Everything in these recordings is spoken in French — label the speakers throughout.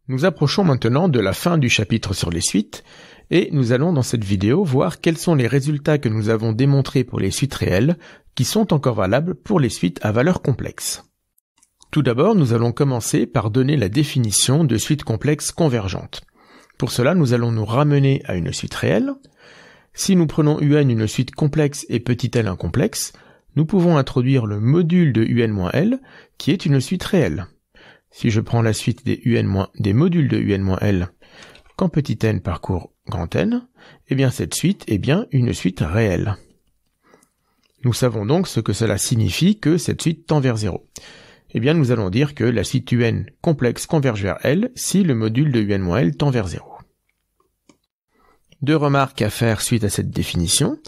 Speaker 1: Nous approchons maintenant de la fin du chapitre sur les suites, et nous allons dans cette vidéo voir quels sont les résultats que nous avons démontrés pour les suites réelles, qui sont encore valables pour les suites à valeur complexe. Tout d'abord, nous allons commencer par donner la définition de suite complexe convergente. Pour cela, nous allons nous ramener à une suite réelle. Si nous prenons UN une suite complexe et petit l un complexe, nous pouvons introduire le module de UN-L, qui est une suite réelle. Si je prends la suite des modules de UN-L quand petit n parcourt grand N, eh bien cette suite est bien une suite réelle. Nous savons donc ce que cela signifie que cette suite tend vers 0. Eh bien nous allons dire que la suite UN complexe converge vers L si le module de UN-L tend vers 0. Deux remarques à faire suite à cette définition.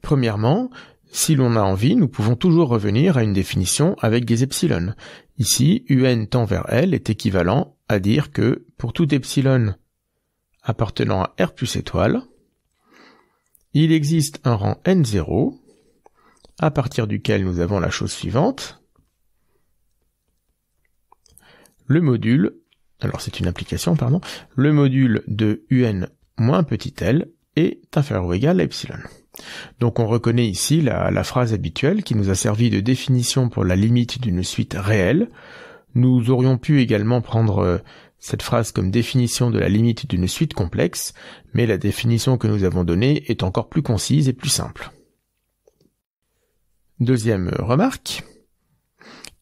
Speaker 1: Premièrement, si l'on a envie, nous pouvons toujours revenir à une définition avec des epsilon. Ici, UN tend vers L est équivalent à dire que pour tout epsilon appartenant à R plus étoile, il existe un rang N0, à partir duquel nous avons la chose suivante. Le module, alors c'est une application, pardon, le module de UN moins petit l est inférieur ou égal à epsilon. Donc on reconnaît ici la phrase habituelle qui nous a servi de définition pour la limite d'une suite réelle. Nous aurions pu également prendre cette phrase comme définition de la limite d'une suite complexe, mais la définition que nous avons donnée est encore plus concise et plus simple. Deuxième remarque,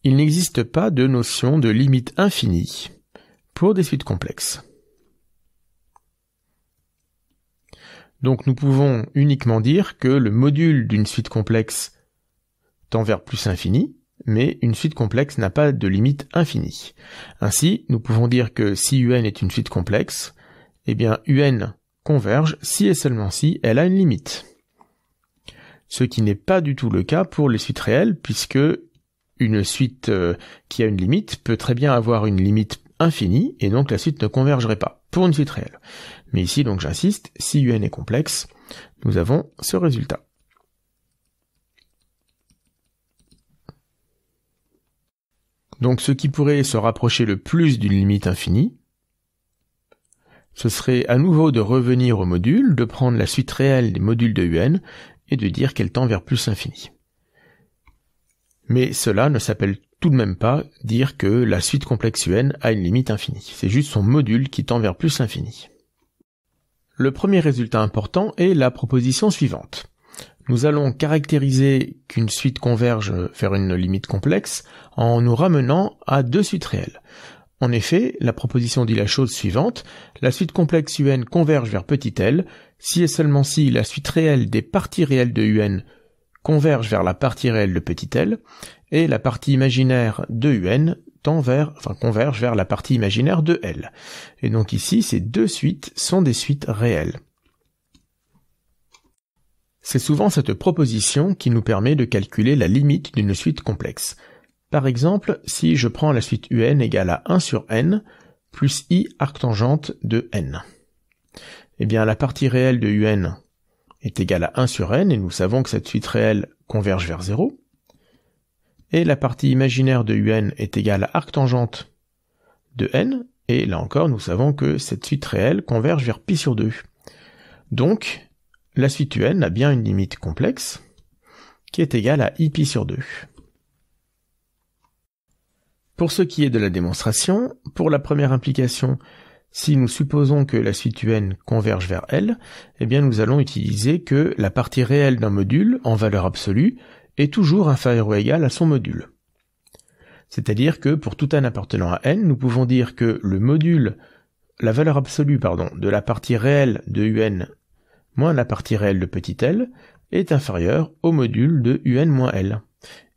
Speaker 1: il n'existe pas de notion de limite infinie pour des suites complexes. Donc nous pouvons uniquement dire que le module d'une suite complexe tend vers plus infini, mais une suite complexe n'a pas de limite infinie. Ainsi, nous pouvons dire que si UN est une suite complexe, eh bien UN converge si et seulement si elle a une limite. Ce qui n'est pas du tout le cas pour les suites réelles, puisque une suite qui a une limite peut très bien avoir une limite infinie, et donc la suite ne convergerait pas pour une suite réelle. Mais ici, donc j'insiste, si UN est complexe, nous avons ce résultat. Donc ce qui pourrait se rapprocher le plus d'une limite infinie, ce serait à nouveau de revenir au module, de prendre la suite réelle des modules de UN, et de dire qu'elle tend vers plus infini. Mais cela ne s'appelle tout de même pas dire que la suite complexe UN a une limite infinie. C'est juste son module qui tend vers plus infini. Le premier résultat important est la proposition suivante. Nous allons caractériser qu'une suite converge vers une limite complexe en nous ramenant à deux suites réelles. En effet, la proposition dit la chose suivante, la suite complexe UN converge vers petit l, si et seulement si la suite réelle des parties réelles de UN converge vers la partie réelle de petit l, et la partie imaginaire de UN converge vers la partie imaginaire de L. Et donc ici, ces deux suites sont des suites réelles. C'est souvent cette proposition qui nous permet de calculer la limite d'une suite complexe. Par exemple, si je prends la suite UN égale à 1 sur n plus i arctangente de n. Eh bien, la partie réelle de UN est égale à 1 sur n, et nous savons que cette suite réelle converge vers 0. Et la partie imaginaire de UN est égale à arctangente de n, et là encore, nous savons que cette suite réelle converge vers pi sur 2. Donc, la suite UN a bien une limite complexe, qui est égale à i pi sur 2. Pour ce qui est de la démonstration, pour la première implication, si nous supposons que la suite UN converge vers L, eh bien nous allons utiliser que la partie réelle d'un module, en valeur absolue, est toujours inférieure ou égale à son module. C'est-à-dire que pour tout n appartenant à n, nous pouvons dire que le module, la valeur absolue, de la partie réelle de UN moins la partie réelle de petit l, est inférieure au module de UN moins L.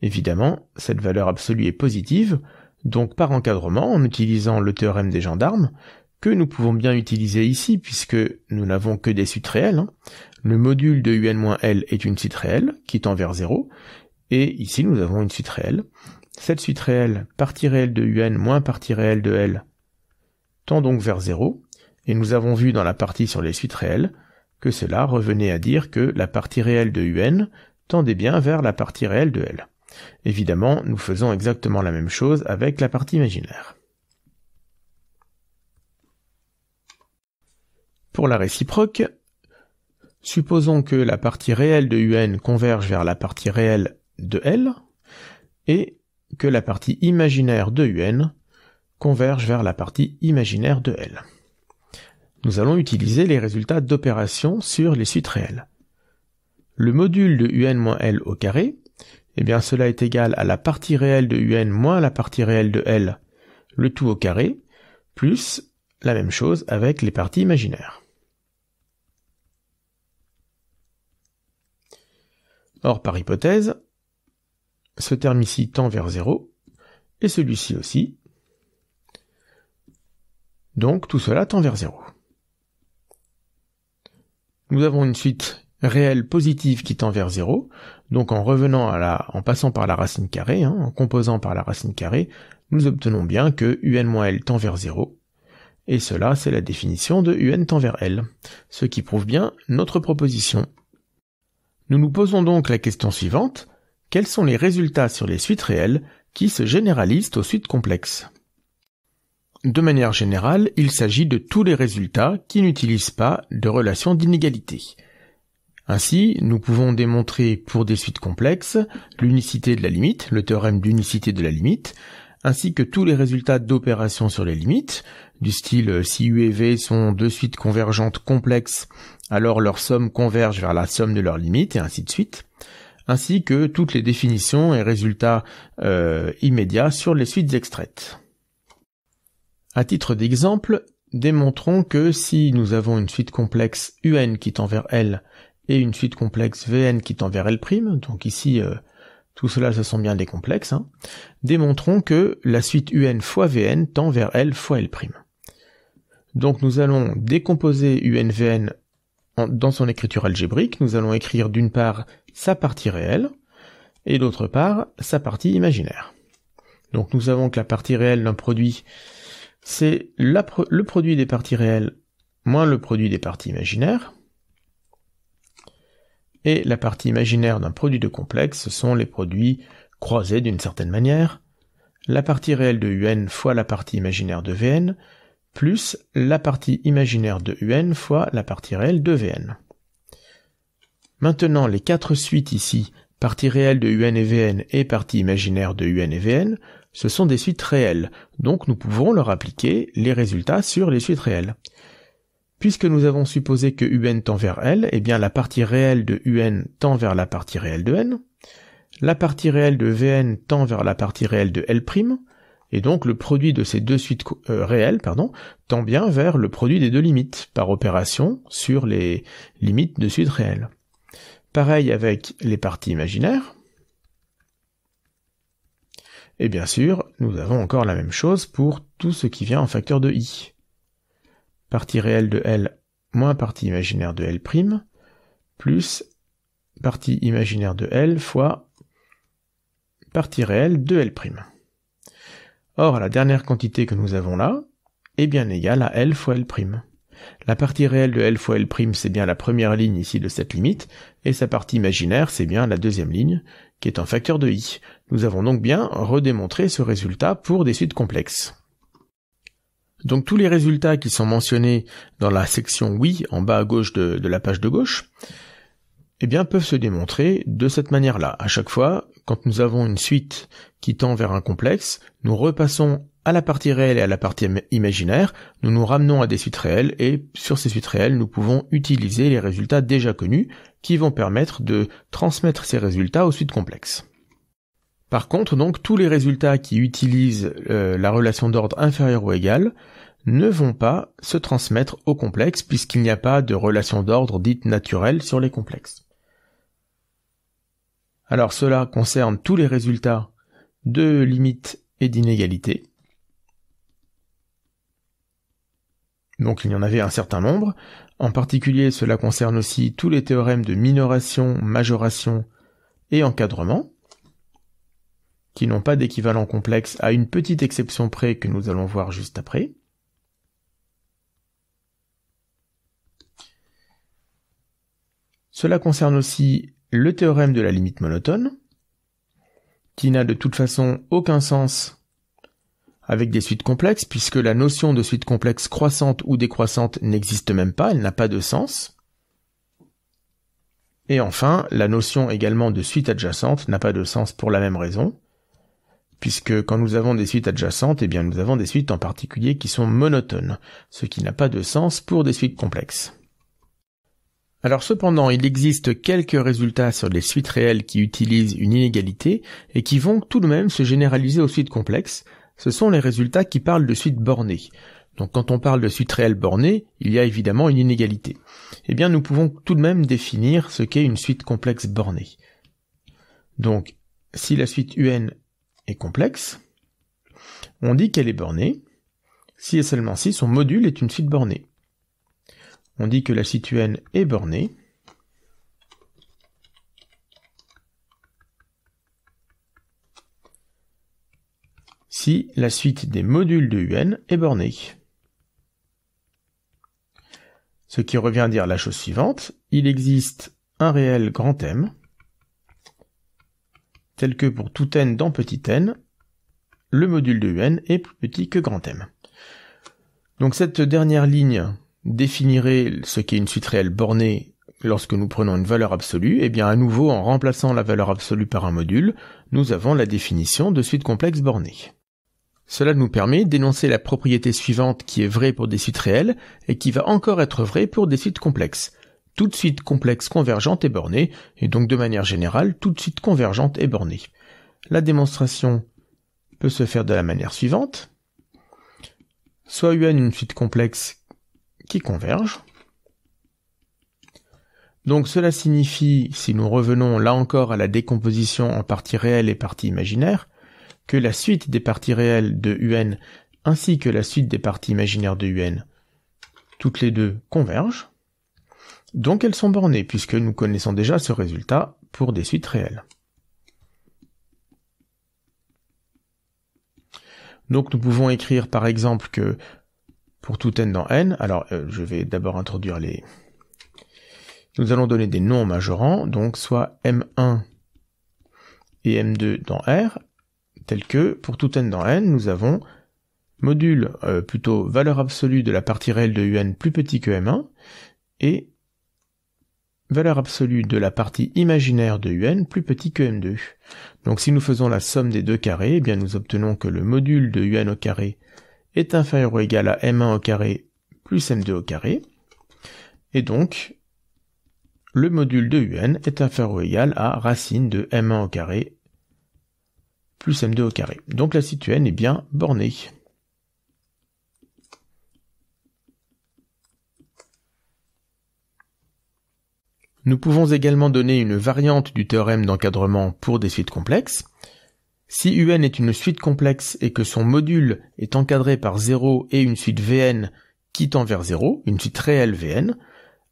Speaker 1: Évidemment, cette valeur absolue est positive, donc par encadrement, en utilisant le théorème des gendarmes, que nous pouvons bien utiliser ici, puisque nous n'avons que des suites réelles. Le module de UN-L est une suite réelle, qui tend vers 0, et ici nous avons une suite réelle. Cette suite réelle, partie réelle de UN moins partie réelle de L, tend donc vers 0, et nous avons vu dans la partie sur les suites réelles, que cela revenait à dire que la partie réelle de UN tendait bien vers la partie réelle de L. Évidemment, nous faisons exactement la même chose avec la partie imaginaire. Pour la réciproque, supposons que la partie réelle de UN converge vers la partie réelle de L et que la partie imaginaire de UN converge vers la partie imaginaire de L. Nous allons utiliser les résultats d'opération sur les suites réelles. Le module de UN moins L au carré, eh bien cela est égal à la partie réelle de UN moins la partie réelle de L, le tout au carré, plus la même chose avec les parties imaginaires. Or, par hypothèse, ce terme ici tend vers 0, et celui-ci aussi. Donc tout cela tend vers 0. Nous avons une suite réelle positive qui tend vers 0, donc en revenant en passant par la racine carrée, en composant par la racine carrée, nous obtenons bien que UN-L tend vers 0, et cela c'est la définition de UN tend vers L, ce qui prouve bien notre proposition. Nous nous posons donc la question suivante, quels sont les résultats sur les suites réelles qui se généralisent aux suites complexes? De manière générale, il s'agit de tous les résultats qui n'utilisent pas de relation d'inégalité. Ainsi, nous pouvons démontrer pour des suites complexes l'unicité de la limite, le théorème d'unicité de la limite, ainsi que tous les résultats d'opérations sur les limites, du style si U et V sont deux suites convergentes complexes, alors leur somme converge vers la somme de leurs limites, et ainsi de suite, ainsi que toutes les définitions et résultats immédiats sur les suites extraites. À titre d'exemple, démontrons que si nous avons une suite complexe UN qui tend vers L et une suite complexe VN qui tend vers L', donc ici tout cela ce sont bien des complexes, démontrons que la suite UN fois VN tend vers L fois L'. Donc nous allons décomposer UN-VN dans son écriture algébrique, nous allons écrire d'une part sa partie réelle et d'autre part sa partie imaginaire. Donc nous avons que la partie réelle d'un produit c'est le produit des parties réelles moins le produit des parties imaginaires. Et la partie imaginaire d'un produit de complexe, ce sont les produits croisés d'une certaine manière. La partie réelle de UN fois la partie imaginaire de VN, plus la partie imaginaire de UN fois la partie réelle de VN. Maintenant, les quatre suites ici, partie réelle de UN et VN et partie imaginaire de UN et VN, ce sont des suites réelles, donc nous pouvons leur appliquer les résultats sur les suites réelles. Puisque nous avons supposé que UN tend vers L, eh bien la partie réelle de UN tend vers la partie réelle de N, la partie réelle de VN tend vers la partie réelle de L', et donc le produit de ces deux suites réelles tend bien vers le produit des deux limites, par opération sur les limites de suites réelles. Pareil avec les parties imaginaires. Et bien sûr, nous avons encore la même chose pour tout ce qui vient en facteur de i. Partie réelle de L moins partie imaginaire de L', plus partie imaginaire de L fois partie réelle de L'. Or, la dernière quantité que nous avons là est bien égale à L fois L'. La partie réelle de L fois L', c'est bien la première ligne ici de cette limite, et sa partie imaginaire, c'est bien la deuxième ligne, qui est un facteur de i. Nous avons donc bien redémontré ce résultat pour des suites complexes. Donc tous les résultats qui sont mentionnés dans la section oui en bas à gauche de la page de gauche, eh bien peuvent se démontrer de cette manière-là. À chaque fois, quand nous avons une suite qui tend vers un complexe, nous repassons à la partie réelle et à la partie imaginaire, nous nous ramenons à des suites réelles et sur ces suites réelles, nous pouvons utiliser les résultats déjà connus qui vont permettre de transmettre ces résultats aux suites complexes. Par contre, donc, tous les résultats qui utilisent la relation d'ordre inférieur ou égal ne vont pas se transmettre aux complexes puisqu'il n'y a pas de relation d'ordre dite naturelle sur les complexes. Alors cela concerne tous les résultats de limites et d'inégalités. Donc il y en avait un certain nombre. En particulier, cela concerne aussi tous les théorèmes de minoration, majoration et encadrement, qui n'ont pas d'équivalent complexe à une petite exception près que nous allons voir juste après. Cela concerne aussi le théorème de la limite monotone, qui n'a de toute façon aucun sens avec des suites complexes, puisque la notion de suite complexe croissante ou décroissante n'existe même pas, elle n'a pas de sens. Et enfin, la notion également de suite adjacente n'a pas de sens pour la même raison, puisque quand nous avons des suites adjacentes, eh bien nous avons des suites en particulier qui sont monotones, ce qui n'a pas de sens pour des suites complexes. Alors cependant, il existe quelques résultats sur les suites réelles qui utilisent une inégalité et qui vont tout de même se généraliser aux suites complexes. Ce sont les résultats qui parlent de suites bornées. Donc quand on parle de suite réelle bornée, il y a évidemment une inégalité. Eh bien nous pouvons tout de même définir ce qu'est une suite complexe bornée. Donc si la suite UN est complexe, on dit qu'elle est bornée, si et seulement si son module est une suite bornée. On dit que la suite UN est bornée si la suite des modules de UN est bornée. Ce qui revient à dire la chose suivante, il existe un réel grand M, tel que pour tout n dans petit n, le module de UN est plus petit que grand M. Donc cette dernière ligne définirait ce qu'est une suite réelle bornée lorsque nous prenons une valeur absolue, et bien à nouveau en remplaçant la valeur absolue par un module, nous avons la définition de suite complexe bornée. Cela nous permet d'énoncer la propriété suivante qui est vraie pour des suites réelles et qui va encore être vraie pour des suites complexes. Toute suite complexe convergente est bornée, et donc de manière générale, toute suite convergente est bornée. La démonstration peut se faire de la manière suivante. Soit UN une suite complexe qui converge. Donc cela signifie, si nous revenons là encore à la décomposition en parties réelles et parties imaginaires, que la suite des parties réelles de UN ainsi que la suite des parties imaginaires de UN, toutes les deux convergent. Donc elles sont bornées, puisque nous connaissons déjà ce résultat pour des suites réelles. Donc nous pouvons écrire par exemple que pour tout n dans n, alors je vais d'abord introduire les... Nous allons donner des noms majorants, donc soit M1 et M2 dans R, tel que pour tout n dans n, nous avons module, plutôt valeur absolue de la partie réelle de UN plus petit que M1, et valeur absolue de la partie imaginaire de UN plus petit que M2. Donc si nous faisons la somme des deux carrés, eh bien nous obtenons que le module de UN au carré est inférieur ou égal à M1 au carré plus M2 au carré, et donc le module de UN est inférieur ou égal à racine de M1 au carré plus M2 au carré. Donc la suite UN est bien bornée. Nous pouvons également donner une variante du théorème d'encadrement pour des suites complexes. Si UN est une suite complexe et que son module est encadré par 0 et une suite Vn qui tend vers 0, une suite réelle Vn,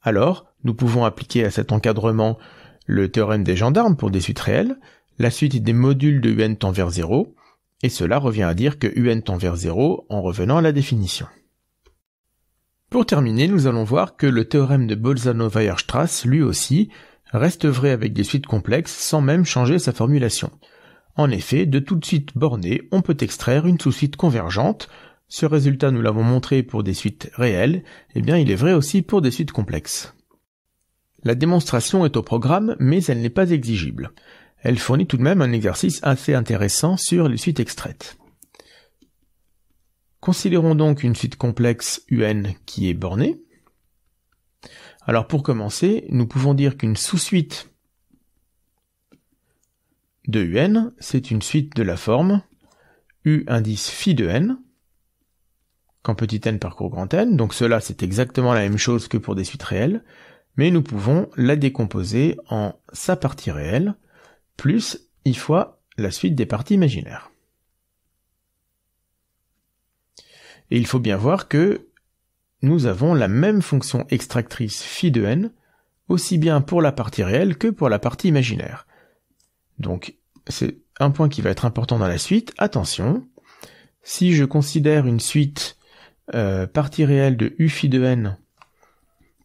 Speaker 1: alors nous pouvons appliquer à cet encadrement le théorème des gendarmes pour des suites réelles. La suite des modules de UN tend vers 0, et cela revient à dire que UN tend vers 0 en revenant à la définition. Pour terminer, nous allons voir que le théorème de Bolzano-Weierstrass, lui aussi, reste vrai avec des suites complexes sans même changer sa formulation. En effet, de toute suite bornée, on peut extraire une sous-suite convergente. Ce résultat, nous l'avons montré pour des suites réelles, et bien il est vrai aussi pour des suites complexes. La démonstration est au programme, mais elle n'est pas exigible. Elle fournit tout de même un exercice assez intéressant sur les suites extraites. Considérons donc une suite complexe UN qui est bornée. Alors pour commencer, nous pouvons dire qu'une sous-suite de UN, c'est une suite de la forme U indice phi de n, quand petit n parcourt grand N, donc cela c'est exactement la même chose que pour des suites réelles, mais nous pouvons la décomposer en sa partie réelle, plus i fois la suite des parties imaginaires. Et il faut bien voir que nous avons la même fonction extractrice phi de n, aussi bien pour la partie réelle que pour la partie imaginaire. Donc, c'est un point qui va être important dans la suite. Attention, si je considère une suite partie réelle de u phi de n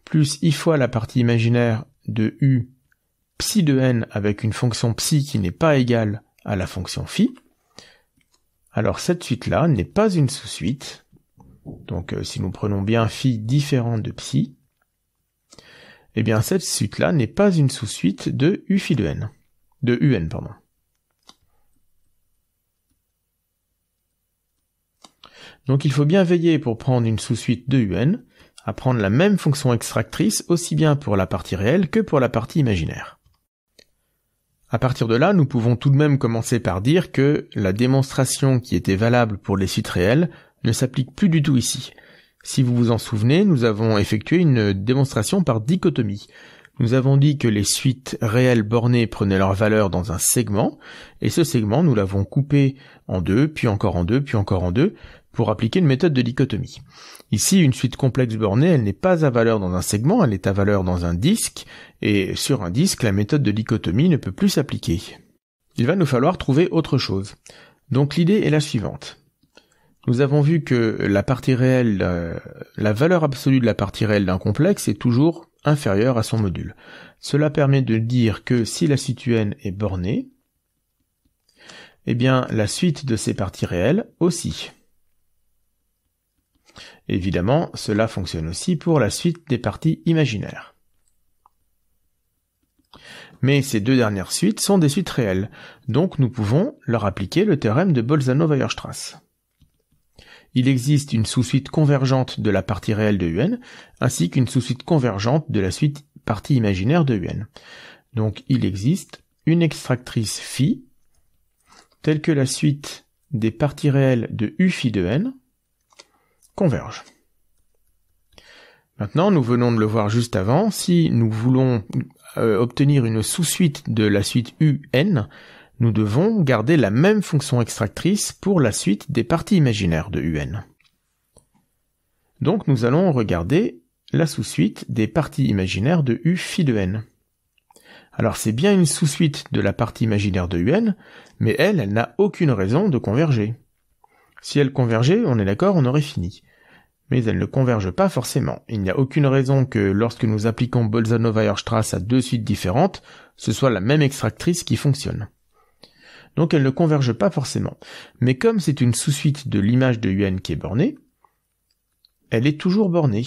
Speaker 1: plus i fois la partie imaginaire de u psi de n avec une fonction psi qui n'est pas égale à la fonction phi, Alors cette suite-là n'est pas une sous-suite. Donc si nous prenons bien phi différente de psi, eh bien cette suite-là n'est pas une sous-suite de u phi de n. De un, pardon. Donc il faut bien veiller pour prendre une sous-suite de un, à prendre la même fonction extractrice aussi bien pour la partie réelle que pour la partie imaginaire. À partir de là, nous pouvons tout de même commencer par dire que la démonstration qui était valable pour les suites réelles ne s'applique plus du tout ici. Si vous vous en souvenez, nous avons effectué une démonstration par dichotomie. Nous avons dit que les suites réelles bornées prenaient leur valeur dans un segment, et ce segment, nous l'avons coupé en deux, puis encore en deux, puis encore en deux, pour appliquer une méthode de dichotomie. Ici, une suite complexe bornée, elle n'est pas à valeur dans un segment, elle est à valeur dans un disque, et sur un disque, la méthode de dichotomie ne peut plus s'appliquer. Il va nous falloir trouver autre chose. Donc l'idée est la suivante. Nous avons vu que la partie réelle, la valeur absolue de la partie réelle d'un complexe est toujours inférieure à son module. Cela permet de dire que si la suite UN est bornée, eh bien la suite de ces parties réelles aussi. Évidemment, cela fonctionne aussi pour la suite des parties imaginaires. Mais ces deux dernières suites sont des suites réelles, donc nous pouvons leur appliquer le théorème de Bolzano-Weierstrass. Il existe une sous-suite convergente de la partie réelle de UN, ainsi qu'une sous-suite convergente de la suite partie imaginaire de UN. Donc il existe une extractrice phi, telle que la suite des parties réelles de U phi de n, converge. Maintenant, nous venons de le voir juste avant, si nous voulons obtenir une sous-suite de la suite UN, nous devons garder la même fonction extractrice pour la suite des parties imaginaires de UN. Donc nous allons regarder la sous-suite des parties imaginaires de U phi de n. Alors c'est bien une sous-suite de la partie imaginaire de UN, mais elle n'a aucune raison de converger. Si elle convergeait, on est d'accord, on aurait fini. Mais elle ne converge pas forcément. Il n'y a aucune raison que lorsque nous appliquons Bolzano-Weierstrass à deux suites différentes, ce soit la même extractrice qui fonctionne. Donc elle ne converge pas forcément. Mais comme c'est une sous-suite de l'image de UN qui est bornée, elle est toujours bornée.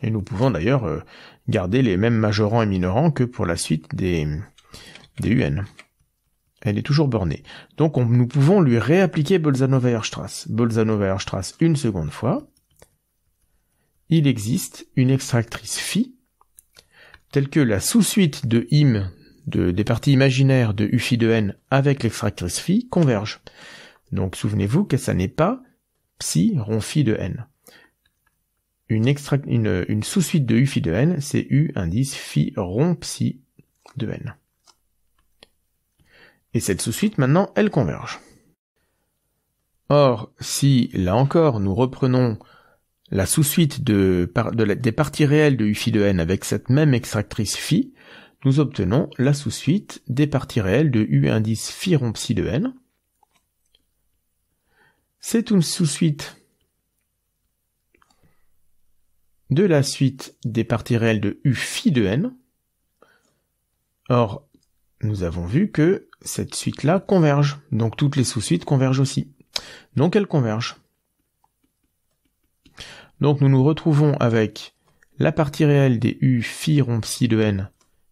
Speaker 1: Et nous pouvons d'ailleurs garder les mêmes majorants et minorants que pour la suite des UN. Elle est toujours bornée. Donc nous pouvons lui réappliquer Bolzano-Weierstrass. Bolzano-Weierstrass une seconde fois. Il existe une extractrice phi, telle que la sous-suite de im des parties imaginaires de U phi de n avec l'extractrice phi converge. Donc souvenez-vous que ça n'est pas psi rond phi de n. Une sous-suite de U phi de n, c'est U indice phi rond psi de n. Et cette sous-suite, maintenant, elle converge. Or, si, là encore, nous reprenons la sous-suite des parties réelles de U phi de n avec cette même extractrice phi, nous obtenons la sous-suite des parties réelles de U indice phi rond psi de n. C'est une sous-suite de la suite des parties réelles de U phi de n. Or, nous avons vu que cette suite-là converge, donc toutes les sous-suites convergent aussi. Donc elles convergent. Donc nous nous retrouvons avec la partie réelle des U phi rond psi de n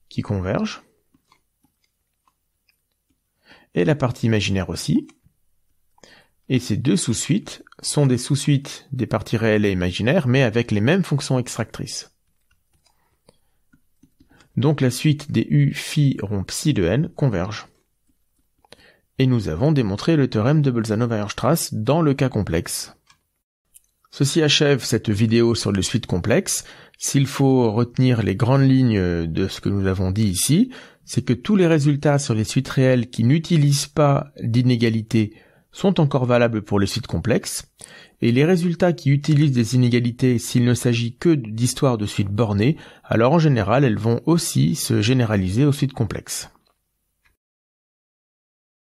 Speaker 1: qui convergent, et la partie imaginaire aussi. Et ces deux sous-suites sont des sous-suites des parties réelles et imaginaires, mais avec les mêmes fonctions extractrices. Donc la suite des U phi rond psi de n converge. Et nous avons démontré le théorème de Bolzano-Weierstrass dans le cas complexe. Ceci achève cette vidéo sur les suites complexes. S'il faut retenir les grandes lignes de ce que nous avons dit ici, c'est que tous les résultats sur les suites réelles qui n'utilisent pas d'inégalité sont encore valables pour les suites complexes, et les résultats qui utilisent des inégalités s'il ne s'agit que d'histoires de suites bornées, alors en général elles vont aussi se généraliser aux suites complexes.